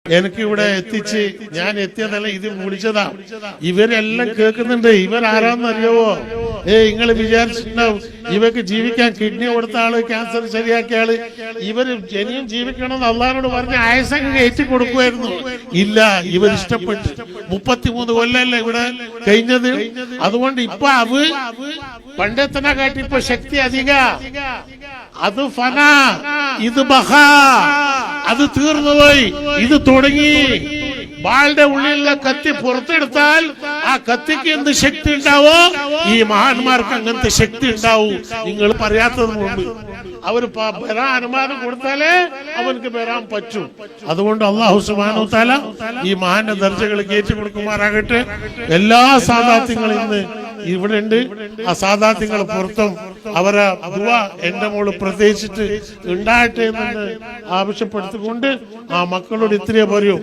എനിക്ക് ഇവിടെ എത്തിച്ച് ഞാൻ എത്തിയതല്ല, ഇത് വിളിച്ചതാ. ഇവരെല്ലാം കേൾക്കുന്നുണ്ട്. ഇവരാരാന്നറിയാവോ? നിങ്ങൾ വിചാരിച്ചിട്ടുണ്ടാവും ഇവർക്ക് ജീവിക്കാൻ കിഡ്നി കൊടുത്ത ആള്, ക്യാൻസർ ശരിയാക്കിയ ആള്. ഇവര് ഇനിയും ജീവിക്കണമെന്ന് അള്ളാഹിനോട് പറഞ്ഞ് ആയസങ്ങ് കയറ്റി കൊടുക്കുമായിരുന്നു. ഇല്ല, ഇവരിഷ്ടപ്പെട്ടു. 33 കൊല്ലല്ലേ ഇവിടെ കഴിഞ്ഞത്. അതുകൊണ്ട് ഇപ്പൊ പണ്ടത്തിനെ കാട്ടി ഇപ്പൊ ശക്തി അധിക. അത് ഫന, ഇത് ബഹ. അത് തീർന്നുപോയി, ഇത് തുടങ്ങി. ബാളുടെ ഉള്ളിലുള്ള കത്തി പുറത്തെടുത്താൽ ആ കത്തിക്ക് എന്ത് ശക്തി ഉണ്ടാവോ ഈ മഹാന്മാർക്ക് അങ്ങനത്തെ ശക്തി ഉണ്ടാവും. നിങ്ങൾ പറയാത്തത് കൊണ്ട് അവര് വരാൻ അനുമാനം കൊടുത്താലേ അവർക്ക് വരാൻ പറ്റും. അതുകൊണ്ട് അല്ലാഹു സുബ്ഹാനഹു തആല ഈ മഹാന്റെ ദർജകൾ കയറ്റി കൊടുക്കുമാറാകട്ടെ. എല്ലാ സാദാത്യങ്ങളും ഇന്ന് ഇവിടെ ഉണ്ട്. ആ സാദാത്യങ്ങൾ പുറത്തും അവരെ ദുആ എന്റെ മോള് പ്രത്യേകിച്ചിട്ട് ഉണ്ടാകട്ടെ എന്ന് ആവശ്യപ്പെടുത്തിക്കൊണ്ട് ആ മക്കളോട് ഇത്രയേ പറയൂ.